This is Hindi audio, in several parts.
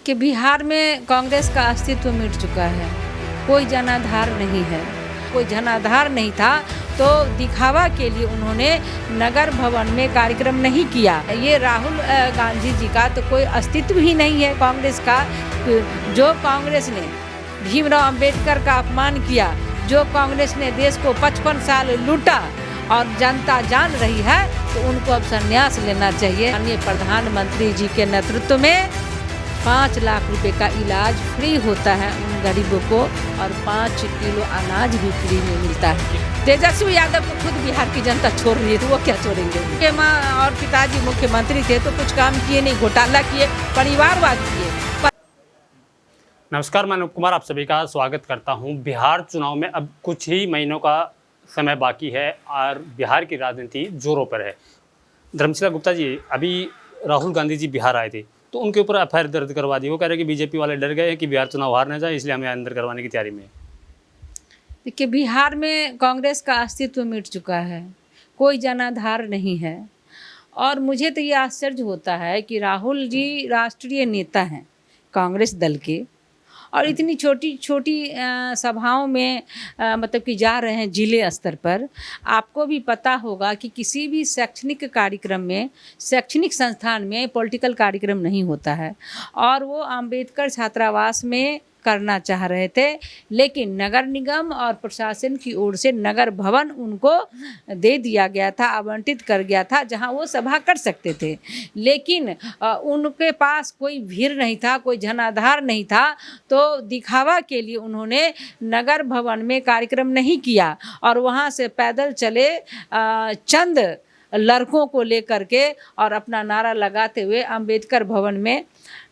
कि बिहार में कांग्रेस का अस्तित्व मिट चुका है। कोई जनाधार नहीं है, कोई जनाधार नहीं था तो दिखावा के लिए उन्होंने नगर भवन में कार्यक्रम नहीं किया। ये राहुल गांधी जी का तो कोई अस्तित्व ही नहीं है कांग्रेस का। जो कांग्रेस ने भीमराव अंबेडकर का अपमान किया, जो कांग्रेस ने देश को 55 साल लूटा और जनता जान रही है, तो उनको अब संन्यास लेना चाहिए। माननीय प्रधानमंत्री जी के नेतृत्व में 5 लाख रुपए का इलाज फ्री होता है उन गरीबों को और 5 किलो अनाज भी फ्री में मिलता है। तेजस्वी यादव को खुद बिहार की जनता छोड़ रही है, तो वो क्या छोड़ेंगे? उनके माँ और पिताजी मुख्यमंत्री थे तो कुछ काम किए नहीं, घोटाला किए, परिवारवाद किए। नमस्कार, मैं अनुप कुमार आप सभी का स्वागत करता हूं। बिहार चुनाव में अब कुछ ही महीनों का समय बाकी है और बिहार की राजनीति जोरों पर है। धर्मशिला गुप्ता जी, अभी राहुल गांधी जी बिहार आए थे तो उनके ऊपर एफआईआर दर्ज करवा दी। वो कह रहे हैं कि बीजेपी वाले डर गए हैं कि बिहार चुनाव हार न जाए, इसलिए हमें अंदर करवाने की तैयारी में है। देखिए, बिहार में कांग्रेस का अस्तित्व मिट चुका है, कोई जनाधार नहीं है। और मुझे तो ये आश्चर्य होता है कि राहुल जी राष्ट्रीय नेता हैं कांग्रेस दल के और इतनी छोटी छोटी सभाओं में मतलब कि जा रहे हैं जिले स्तर पर। आपको भी पता होगा कि किसी भी शैक्षणिक कार्यक्रम में, शैक्षणिक संस्थान में पॉलिटिकल कार्यक्रम नहीं होता है। और वो अंबेडकर छात्रावास में करना चाह रहे थे, लेकिन नगर निगम और प्रशासन की ओर से नगर भवन उनको दे दिया गया था, आवंटित कर गया था, जहां वो सभा कर सकते थे। लेकिन उनके पास कोई भीड़ नहीं था, कोई जनाधार नहीं था, तो दिखावा के लिए उन्होंने नगर भवन में कार्यक्रम नहीं किया और वहां से पैदल चले चंद लड़कों को लेकर के और अपना नारा लगाते हुए अंबेडकर भवन में,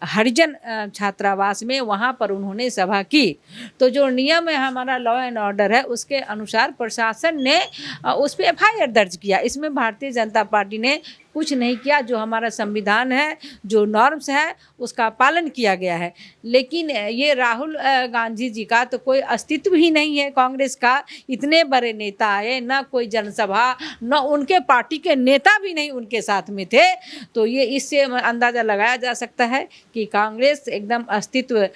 हरिजन छात्रावास में, वहाँ पर उन्होंने सभा की। तो जो नियम है हमारा, लॉ एंड ऑर्डर है, उसके अनुसार प्रशासन ने उस पर एफआईआर दर्ज किया। इसमें भारतीय जनता पार्टी ने कुछ नहीं किया। जो हमारा संविधान है, जो नॉर्म्स है, उसका पालन किया गया है। लेकिन ये राहुल गांधी जी का तो कोई अस्तित्व ही नहीं है कांग्रेस का। इतने बड़े नेता आए, ना कोई जनसभा, न उनके पार्टी के नेता भी नहीं उनके साथ में थे। तो ये इससे अंदाज़ा लगाया जा सकता है कि कांग्रेस एकदम अस्तित्व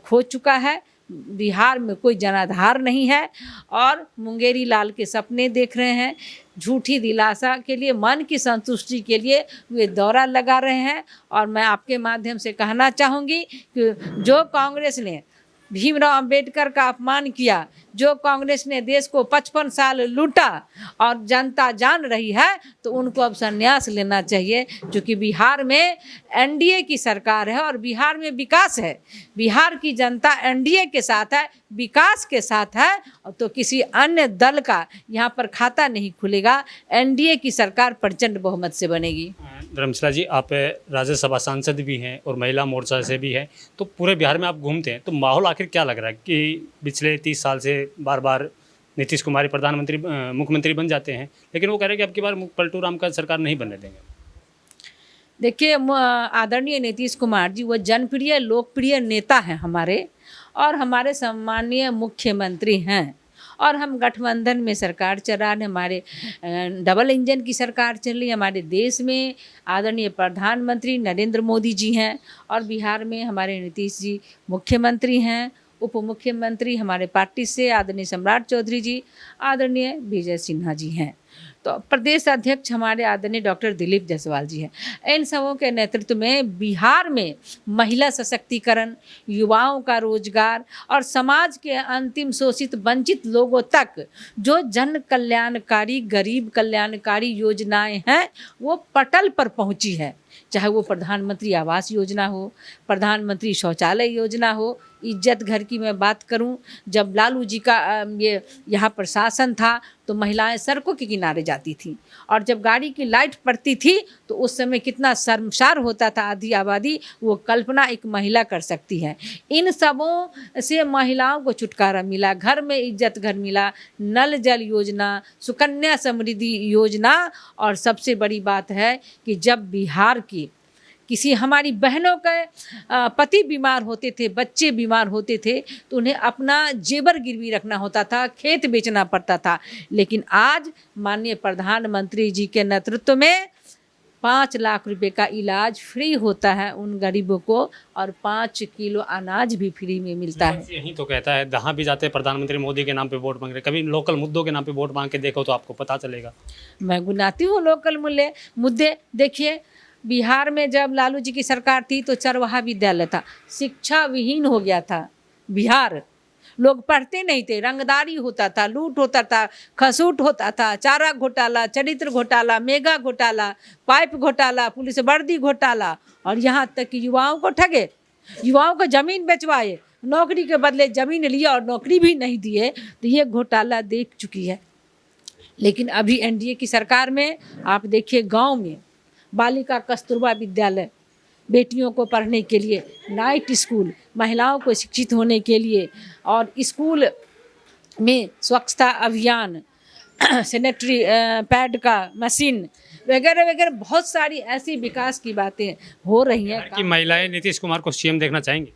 खो चुका है। बिहार में कोई जनाधार नहीं है और मुंगेरी लाल के सपने देख रहे हैं। झूठी दिलासा के लिए, मन की संतुष्टि के लिए वे दौरा लगा रहे हैं। और मैं आपके माध्यम से कहना चाहूँगी कि जो कांग्रेस ने भीमराव अंबेडकर का अपमान किया, जो कांग्रेस ने देश को 55 साल लूटा और जनता जान रही है, तो उनको अब संन्यास लेना चाहिए। क्योंकि बिहार में एनडीए की सरकार है और बिहार में विकास है। बिहार की जनता एनडीए के साथ है, विकास के साथ है, तो किसी अन्य दल का यहाँ पर खाता नहीं खुलेगा। एनडीए की सरकार प्रचंड बहुमत से बनेगी। धर्मशिला जी, आप राज्यसभा सांसद भी हैं और महिला मोर्चा से भी हैं, तो पूरे बिहार में आप घूमते हैं, तो माहौल आखिर क्या लग रहा है कि पिछले 30 साल से बार बार नीतीश कुमार ही मुख्यमंत्री बन जाते हैं, लेकिन वो कह रहे हैं कि अब की बार पलटू राम का सरकार नहीं बनने देंगे? देखिए, आदरणीय नीतीश कुमार जी वो जनप्रिय, लोकप्रिय नेता हैं हमारे, और हमारे सम्मानीय मुख्यमंत्री हैं। और हम गठबंधन में सरकार चला रहे, हमारे डबल इंजन की सरकार चल रही है। हमारे देश में आदरणीय प्रधानमंत्री नरेंद्र मोदी जी हैं और बिहार में हमारे नीतीश जी मुख्यमंत्री हैं। उप मुख्यमंत्री हमारे पार्टी से आदरणीय सम्राट चौधरी जी, आदरणीय विजय सिन्हा जी हैं। तो प्रदेश अध्यक्ष हमारे आदरणीय डॉक्टर दिलीप जायसवाल जी हैं। इन सबों के नेतृत्व में बिहार में महिला सशक्तिकरण, युवाओं का रोजगार और समाज के अंतिम शोषित वंचित लोगों तक जो जन कल्याणकारी, गरीब कल्याणकारी योजनाएं हैं, वो पटल पर पहुंची है। चाहे वो प्रधानमंत्री आवास योजना हो, प्रधानमंत्री शौचालय योजना हो, इज्जत घर की मैं बात करूं, जब लालू जी का ये यहाँ प्रशासन था तो महिलाएं सड़कों के किनारे जाती थीं, और जब गाड़ी की लाइट पड़ती थी तो उस समय कितना शर्मसार होता था आधी आबादी। वो कल्पना एक महिला कर सकती है। इन सबों से महिलाओं को छुटकारा मिला, घर में इज्जत घर मिला, नल जल योजना, सुकन्या समृद्धि योजना। और सबसे बड़ी बात है कि जब बिहार की किसी हमारी बहनों के पति बीमार होते थे, बच्चे बीमार होते थे, तो उन्हें अपना जेवर गिरवी रखना होता था, खेत बेचना पड़ता था। लेकिन आज माननीय प्रधानमंत्री जी के नेतृत्व में 5 लाख रुपए का इलाज फ्री होता है उन गरीबों को, और 5 किलो अनाज भी फ्री में मिलता है। यही तो कहता है, जहाँ भी जाते हैं प्रधानमंत्री मोदी के नाम पे वोट मांग रहे, कभी लोकल मुद्दों के नाम पे वोट मांग के देखो तो आपको पता चलेगा। मैं गुनाती हूँ लोकल मुद्दे। देखिए, बिहार में जब लालू जी की सरकार थी तो चरवाहा विद्यालय था, शिक्षा विहीन हो गया था बिहार। लोग पढ़ते नहीं थे, रंगदारी होता था, लूट होता था, खसूट होता था, चारा घोटाला, चरित्र घोटाला, मेगा घोटाला, पाइप घोटाला, पुलिस वर्दी घोटाला, और यहाँ तक कि युवाओं को ठगे, युवाओं को ज़मीन बेचवाए, नौकरी के बदले ज़मीन लिए और नौकरी भी नहीं दिए। तो ये घोटाला देख चुकी है। लेकिन अभी एनडीए की सरकार में आप देखिए, गांव में बालिका कस्तूरबा विद्यालय, बेटियों को पढ़ने के लिए, नाइट स्कूल, महिलाओं को शिक्षित होने के लिए, और स्कूल में स्वच्छता अभियान, सैनिटरी पैड का मशीन वगैरह वगैरह, बहुत सारी ऐसी विकास की बातें हो रही हैं। कि महिलाएं नीतीश कुमार को सीएम देखना चाहेंगी?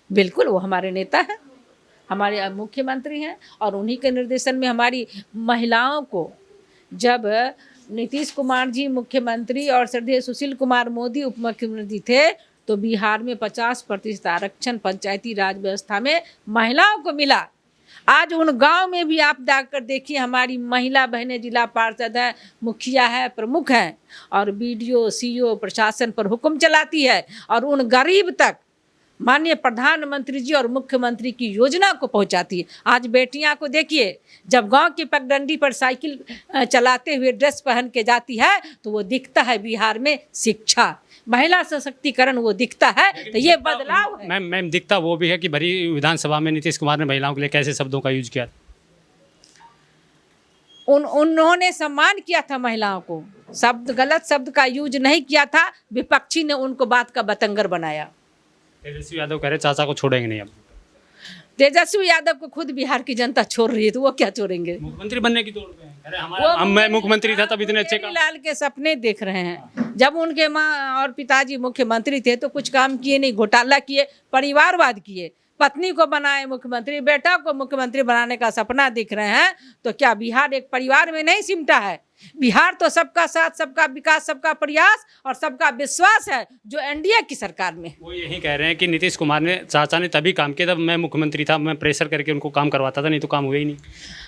बिल्कुल, वो हमारे नेता हैं, हमारे मुख्यमंत्री हैं, और उन्हीं के निर्देशन में हमारी महिलाओं को, जब नीतीश कुमार जी मुख्यमंत्री और श्रद्धेय सुशील कुमार मोदी उप मुख्यमंत्री थे, तो बिहार में 50% आरक्षण पंचायती राज व्यवस्था में महिलाओं को मिला। आज उन गांव में भी आप जाकर देखिए, हमारी महिला बहनें जिला पार्षद है, मुखिया है, प्रमुख हैं, और बीडीओ सीओ प्रशासन पर हुक्म चलाती है, और उन गरीब तक माननीय प्रधानमंत्री जी और मुख्यमंत्री की योजना को पहुंचाती है। आज बेटियां को देखिए, जब गांव की पगडंडी पर साइकिल चलाते हुए ड्रेस पहन के जाती है तो वो दिखता है बिहार में शिक्षा, महिला सशक्तिकरण वो दिखता है। तो ये बदलाव है। मैम दिखता वो भी है कि भरी विधानसभा में नीतीश कुमार ने महिलाओं के लिए कैसे शब्दों का यूज किया। उन्होंने सम्मान किया था महिलाओं को, गलत शब्द का यूज नहीं किया था। विपक्षी ने उनको बात का बतंगर बनाया। तेजस्वी यादव कह रहे चाचा को छोड़ेंगे नहीं। अब तेजस्वी यादव को खुद बिहार की जनता छोड़ रही है, तो वो क्या छोड़ेंगे? मुख्यमंत्री बनने की दौड़ में है। मैं मुख्यमंत्री था तब इतने अच्छे काम। लाल के सपने देख रहे हैं। जब उनके माँ और पिताजी मुख्यमंत्री थे तो कुछ काम किए नहीं, घोटाला किए, परिवारवाद किए, पत्नी को बनाए मुख्यमंत्री, बेटा को मुख्यमंत्री बनाने का सपना दिख रहे हैं। तो क्या बिहार एक परिवार में नहीं सिमटा है? बिहार तो सबका साथ, सबका विकास, सबका प्रयास और सबका विश्वास है, जो एनडीए की सरकार में। वो यही कह रहे हैं कि नीतीश कुमार ने, चाचा ने तभी काम किया, तब मैं मुख्यमंत्री था, मैं प्रेशर करके उनको काम करवाता था, नहीं तो काम हुआ ही नहीं।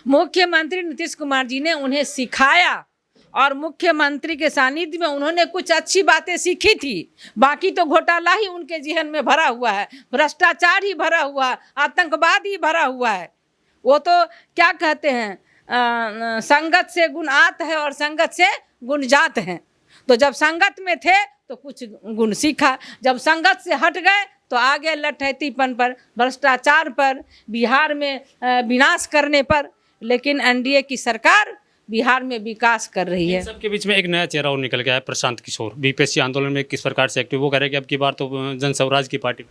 मुख्यमंत्री नीतीश कुमार जी ने उन्हें सिखाया, और मुख्यमंत्री के सानिध्य में उन्होंने कुछ अच्छी बातें सीखी थी। बाकी तो घोटाला ही उनके जहन में भरा हुआ है, भ्रष्टाचार ही भरा हुआ, आतंकवाद ही भरा हुआ है। वो तो क्या कहते हैं, संगत से गुण आत है और संगत से गुण जात है। तो जब संगत में थे तो कुछ गुण सीखा, जब संगत से हट गए तो आगे लठैतीपन पर, भ्रष्टाचार पर, बिहार में विनाश करने पर। लेकिन एनडीए की सरकार बिहार में विकास कर रही है। सबके बीच में एक नया चेहरा और निकल गया है, प्रशांत किशोर, बीपीएससी आंदोलन में किस प्रकार से एक्टिव। वो कह रहे हैं कि अब की बार तो जन स्वराज की पार्टी।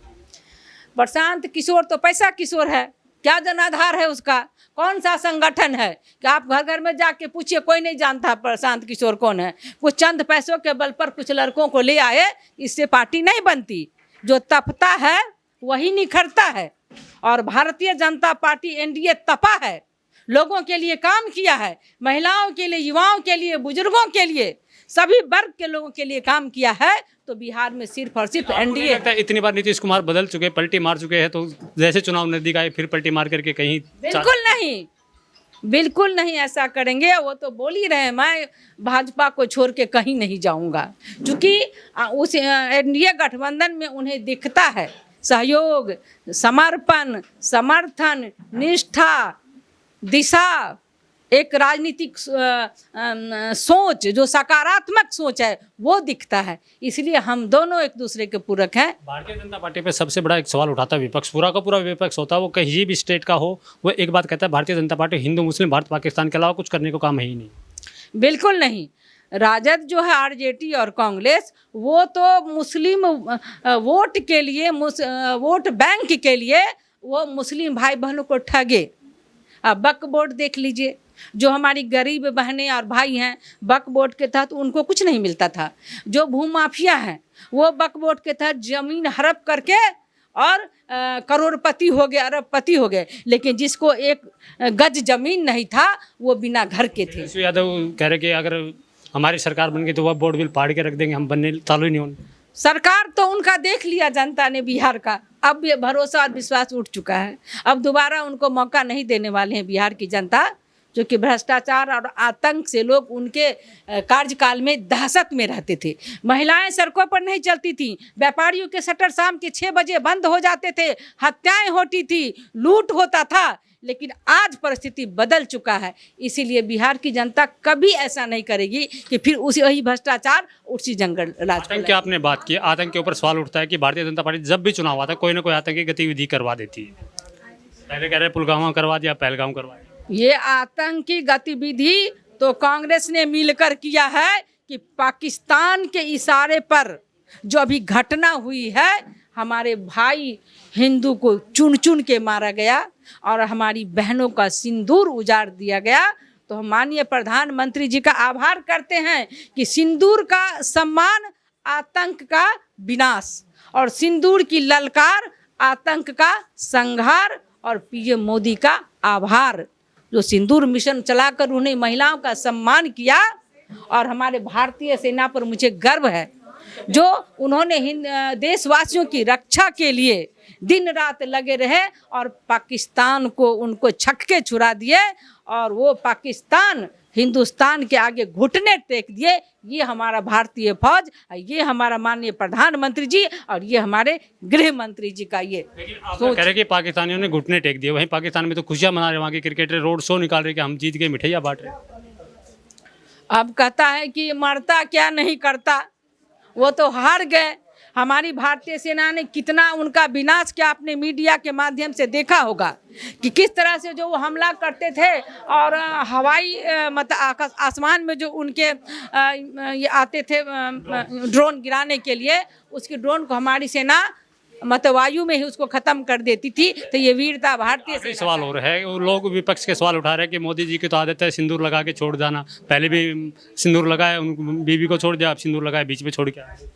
प्रशांत किशोर तो पैसा किशोर है, क्या जनाधार है उसका? कौन सा संगठन है कि आप घर घर में जाके पूछिए, कोई नहीं जानता प्रशांत किशोर कौन है। कुछ चंद पैसों के बल पर कुछ लड़कों को ले आए, इससे पार्टी नहीं बनती। जो तपता है वही निखरता है, और भारतीय जनता पार्टी एनडीए तपा है, लोगों के लिए काम किया है, महिलाओं के लिए, युवाओं के लिए, बुजुर्गों के लिए, सभी वर्ग के लोगों के लिए काम किया है। तो बिहार में सिर्फ और सिर्फ एनडीए। इतनी बार नीतीश कुमार बदल चुके, पलटी मार चुके हैं, तो जैसे चुनाव नजदीक आए फिर पलटी मार करके कहीं? बिल्कुल नहीं, बिल्कुल नहीं ऐसा करेंगे। वो तो बोल ही रहे हैं, मैं भाजपा को छोड़ के कहीं नहीं जाऊंगा, क्योंकि उस एनडीए गठबंधन में उन्हें दिखता है सहयोग, समर्पण, समर्थन, निष्ठा, दिशा, एक राजनीतिक सोच, जो सकारात्मक सोच है वो दिखता है। इसलिए हम दोनों एक दूसरे के पूरक हैं। भारतीय जनता पार्टी पे सबसे बड़ा एक सवाल उठाता है विपक्ष, पूरा का पूरा विपक्ष होता है, वो कहीं भी स्टेट का हो, वो एक बात कहता है, भारतीय जनता पार्टी हिंदू मुस्लिम भारत पाकिस्तान के अलावा कुछ करने को काम है ही नहीं। बिल्कुल नहीं। राजद जो है, आरजेडी और कांग्रेस, वो तो मुस्लिम वोट के लिए, वोट बैंक के लिए वो मुस्लिम भाई बहनों को ठगे। अब वक्फ बोर्ड देख लीजिए, जो हमारी गरीब बहनें और भाई हैं, वक्फ बोर्ड के तहत उनको कुछ नहीं मिलता था। जो भूमाफिया हैं वो वक्फ बोर्ड के तहत जमीन हड़प करके और करोड़पति हो गए, अरबपति हो गए। लेकिन जिसको एक गज जमीन नहीं था वो बिना घर के थे। यादव कह रहे कि अगर हमारी सरकार बन गई तो वह बोर्ड बिल फाड़ के रख देंगे, हम बनने चालू ही नहीं होने। सरकार तो उनका देख लिया जनता ने बिहार का, अब ये भरोसा और विश्वास उठ चुका है। अब दोबारा उनको मौका नहीं देने वाले हैं बिहार की जनता, जो कि भ्रष्टाचार और आतंक से लोग उनके कार्यकाल में दहशत में रहते थे। महिलाएं सड़कों पर नहीं चलती थी, व्यापारियों के शटर शाम के 6 बजे बंद हो जाते थे, हत्याएं होती थी, लूट होता था। लेकिन आज परिस्थिति बदल चुका है, इसीलिए बिहार की जनता कभी ऐसा नहीं करेगी कि फिर उसी वही भ्रष्टाचार उसी जंगल राज को आतंक की आपने बात की, आतंक के ऊपर सवाल उठता है कि भारतीय जनता पार्टी जब भी चुनाव आता है कोई ना कोई आतंकी गतिविधि करवा देती है। पहले कह रहे पुलवामा करवा दिया, पहलगाम करवा दिया। ये आतंकी गतिविधि तो कांग्रेस ने मिलकर किया है कि पाकिस्तान के इशारे पर जो अभी घटना हुई है, हमारे भाई हिंदू को चुन चुन के मारा गया और हमारी बहनों का सिंदूर उजाड़ दिया गया। तो हम माननीय प्रधानमंत्री जी का आभार करते हैं कि सिंदूर का सम्मान, आतंक का विनाश, और सिंदूर की ललकार, आतंक का संहार, और पीएम मोदी का आभार जो सिंदूर मिशन चलाकर उन्हें महिलाओं का सम्मान किया। और हमारे भारतीय सेना पर मुझे गर्व है जो उन्होंने देशवासियों की रक्षा के लिए दिन रात लगे रहे और पाकिस्तान को उनको छक्के छुड़ा दिए, और वो पाकिस्तान हिंदुस्तान के आगे घुटने टेक दिए। ये हमारा भारतीय फौज, ये हमारा माननीय प्रधानमंत्री जी और ये हमारे गृह मंत्री जी का ये आप कह रहे कि पाकिस्तानियों ने घुटने टेक दिए, वहीं पाकिस्तान में तो खुशियां मना रहे, वहाँ के क्रिकेटर रोड शो निकाल रहे कि हम जीत गए, मिठाइयाँ बांट रहे। अब कहता है कि मरता क्या नहीं करता, वो तो हार गए। हमारी भारतीय सेना ने कितना उनका विनाश किया, आपने मीडिया के माध्यम से देखा होगा कि किस तरह से जो वो हमला करते थे और हवाई मतलब आसमान में जो उनके ये आते थे ड्रोन गिराने के लिए, उसके ड्रोन को हमारी सेना मतलब वायु में ही उसको खत्म कर देती थी। तो ये वीरता भारतीय सेना। सवाल हो रहा है, वो लोग विपक्ष के सवाल उठा रहे हैं कि मोदी जी की तो आदत है सिंदूर लगा के छोड़ जाना, पहले भी सिंदूर लगाया, उन बीवी को छोड़ दिया, अब सिंदूर लगाया बीच में छोड़ के आए।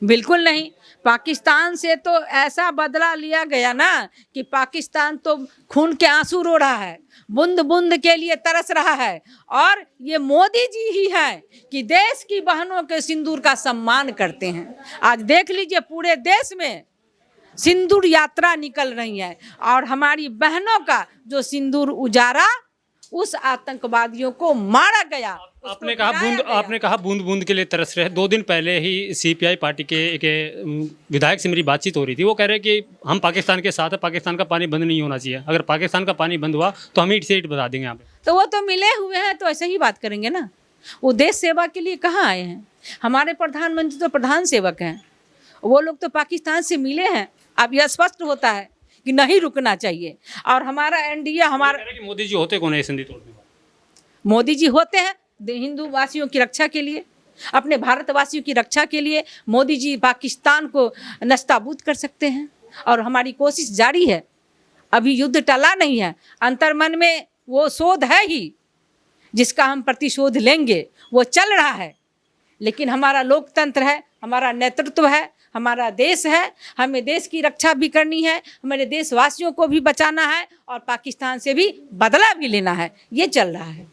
बिल्कुल नहीं, पाकिस्तान से तो ऐसा बदला लिया गया ना कि पाकिस्तान तो खून के आंसू रो रहा है, बूंद बूंद के लिए तरस रहा है। और ये मोदी जी ही हैं कि देश की बहनों के सिंदूर का सम्मान करते हैं। आज देख लीजिए पूरे देश में सिंदूर यात्रा निकल रही है और हमारी बहनों का जो सिंदूर उजारा, उस आतंकवादियों को मारा गया। आपने कहा बूंद बूंद के लिए तरस रहे। 2 दिन पहले ही सीपीआई पार्टी के विधायक से मेरी बातचीत हो रही थी, वो कह रहे हैं कि हम पाकिस्तान के साथ है, पाकिस्तान का पानी बंद नहीं होना चाहिए, अगर पाकिस्तान का पानी बंद हुआ तो हम ईंट से ईंट बता देंगे यहाँ पे। तो वो तो मिले हुए हैं, तो ऐसे ही बात करेंगे ना। वो देश सेवा के लिए कहाँ आए हैं? हमारे प्रधानमंत्री तो प्रधान सेवक हैं, वो लोग तो पाकिस्तान से मिले हैं। अब यह स्पष्ट होता है कि नहीं रुकना चाहिए। और हमारा एनडीए हमारा मोदी जी होते कौन है संधि तोड़ने? मोदी जी होते हैं हिंदू वासियों की रक्षा के लिए, अपने भारतवासियों की रक्षा के लिए। मोदी जी पाकिस्तान को नस्ताबूद कर सकते हैं और हमारी कोशिश जारी है। अभी युद्ध टला नहीं है, अंतर्मन में वो शोध है ही जिसका हम प्रतिशोध लेंगे, वो चल रहा है। लेकिन हमारा लोकतंत्र है, हमारा नेतृत्व है, हमारा देश है, हमें देश की रक्षा भी करनी है, हमारे देशवासियों को भी बचाना है और पाकिस्तान से भी बदला भी लेना है। ये चल रहा है।